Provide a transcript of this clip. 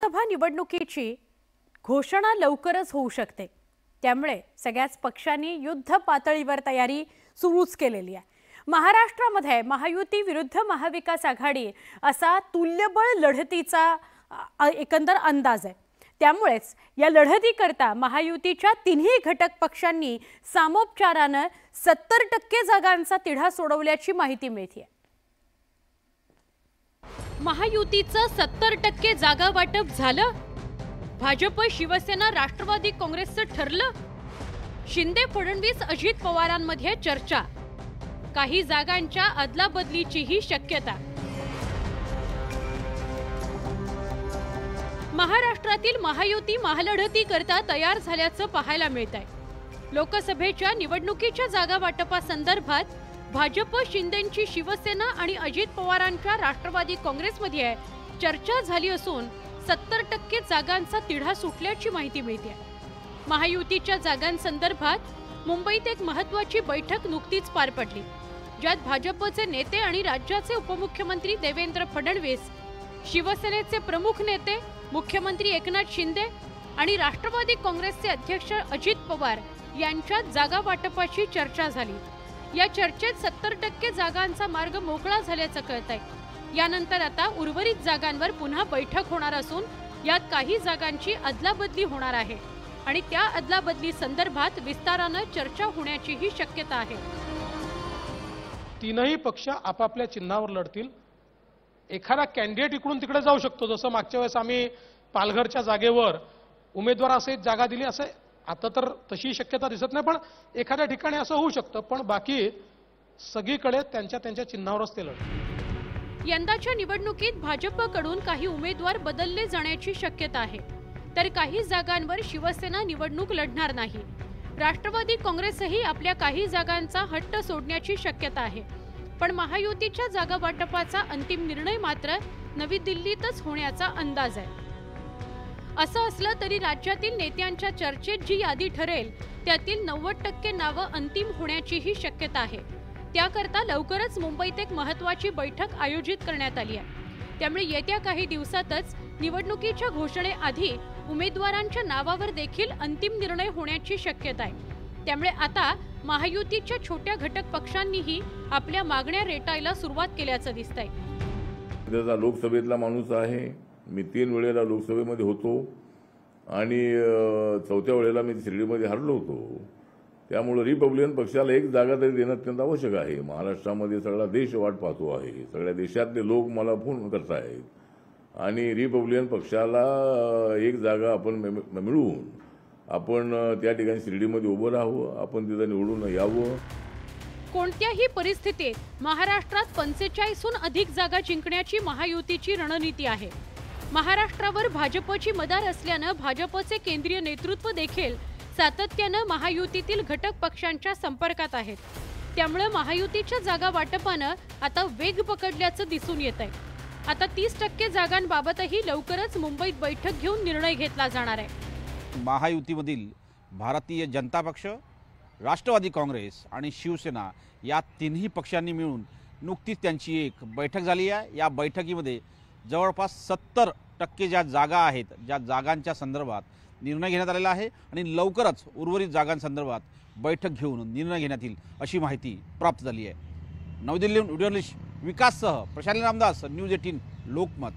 विधानसभा निवडणुकीची घोषणा लवकरच होऊ शकते। त्यामुळे सगळ्याच पक्षांनी युद्ध पातळीवर तयारी सुरूच केलेली आहे। महाराष्ट्रामध्ये महायुती विरुद्ध महाविकास आघाडी असा तुल्यबळ लढतीचा एकंदर अंदाज आहे। त्यामुळेच या लढतीकरता महायुतीच्या तिन्ही घटक पक्षांनी सामोपचाराने 70% जागांचा तिढा सोडवल्याची माहिती मिळते। महायुतीचं 70% जागा वाटप झालं। भाजप शिवसेना राष्ट्रवादी काँग्रेसचं ठरलं। शिंदे फडणवीस अजित पवारांमध्ये चर्चा। काही जागांच्या अदलाबदलीचीही शक्यता। महाराष्ट्रातील महायुती महालढती करता तयार झाल्याचं पाहायला मिळतंय। लोकसभेच्या निवडणुकीच्या जागा वाटपासंदर्भात भाजप शिंदेंची शिवसेना आणि अजित पवारांच्या राष्ट्रवादी काँग्रेसमध्ये चर्चा झाली असून 70% जागांचा तिढा सुटल्याची माहिती मिळते। महायुतीच्या जागांसंदर्भात मुंबईत एक महत्त्वाची बैठक नुकतीच पार पडली, ज्यात भाजपचे नेते आणि राज्याचे उपमुख्यमंत्री देवेंद्र फडणवीस, शिवसेनेचे प्रमुख नेते मुख्यमंत्री एकनाथ शिंदे आणि राष्ट्रवादी काँग्रेसचे अध्यक्ष अजित पवार यांच्यात जागा वाटपाची चर्चा झाली। या चर्चेत 70% जागांचा मार्ग मोकळा झाल्याचं कळतंय। यानंतर आता उर्वरित जागांवर पुन्हा बैठक होणार असून यात काही जागांची अदलाबदली होणार आहे आणि त्या अदलाबदली संदर्भात विस्ताराने चर्चा होण्याचीही शक्यता आहे। तीनही पक्ष आपापल्या चिन्हावर लढतील। एखादा कॅन्डिडेट इकडून तिकडे जाऊ शकतो, जसं मागच्या वेळेस आम्ही पालघरच्या जागेवर उमेदवार असे जागा दिली, असे आता तर तशी शक्यता दिसत नाही, पण एखाद्या ठिकाणी असं होऊ शकतं। पण बाकी सगळीकडे त्यांच्या चिन्हावरच ते लढतील। यंदाच्या निवडणुकीत भाजपकडून काही उमेदवार बदलले जाण्याची शक्यता आहे, तर काही जागांवर शिवसेना निवडणूक लढणार नाही। राष्ट्रवादी काँग्रेसही आपल्या काही जागांचा हट्ट सोडण्याची शक्यता आहे, पण महायुतीच्या जागा वाटपाचा अंतिम निर्णय मात्र नवी दिल्लीतच होण्याचा अंदाज आहे। असं असलं तरी राज्यातील नेत्यांच्या चर्चेत जी यादी ठरेल त्यातील 90% नावं अंतिम होण्याचीही शक्यता आहे। त्याकरता लवकरच मुंबईत एक महत्त्वाची बैठक आयोजित करण्यात आली आहे। त्यामुळे येत्या काही दिवसातच निवडणुकीच्या घोषणेआधी उमेदवारांच्या नावावर देखील अंतिम निर्णय होण्याची शक्यता आहे। त्यामुळे आता महायुतीच्या छोट्या घटक पक्षांनीही आपल्या मागण्या रेटायला सुरुवात केल्याचं दिसतंय। लोकसभेतला माणूस आहे, मी 3 वेळेला लोकसभेमध्ये होतो आणि 4थ्या वेळेला मी शिर्डीमध्ये हरलो होतो। त्यामुळे रिपब्लिकन पक्षाला एक जागा तरी देणं अत्यंत आवश्यक आहे। महाराष्ट्रामध्ये सगळा देश वाट पाहतो आहे, सगळ्या देशातले लोक मला फोन करत आहेत आणि रिपब्लिकन पक्षाला एक जागा आपण मिळवून आपण त्या ठिकाणी शिर्डीमध्ये उभं राहावं, आपण तिथं निवडून यावं। कोणत्याही परिस्थितीत महाराष्ट्रात 45हून अधिक जागा जिंकण्याची महायुतीची रणनीती आहे। महाराष्ट्रावर भाजपची मदार असल्याने भाजपचे केंद्रीय नेतृत्व देखील सातत्याने महायुतीतील घटक पक्षांच्या संपर्कात आहेत। त्यामुळे महायुतीच्या जागा वाटपाने आता वेग पकडल्याचं दिसून येतंय। आता 30% जागांबाबतही लवकरच मुंबईत बैठक घेऊन निर्णय घेतला जाणार आहे। महायुतीमधील भारतीय जनता पक्ष, राष्ट्रवादी काँग्रेस आणि शिवसेना या तिन्ही पक्षांनी मिळून नुकतीच त्यांची एक बैठक झाली आहे। या बैठकीमध्ये जवळपास 70% ज्या जागा आहेत, ज्या जागांच्या संदर्भात निर्णय घेण्यात आलेला आहे आणि लवकरच उर्वरित जागांसंदर्भात बैठक घेऊन निर्णय घेण्यात येईल अशी माहिती प्राप्त झाली आहे। नवी दिल्लीहून व्हिडिओ जर्नलिस्ट विकाससह प्रशांत रामदास, न्यूज 18 लोकमत।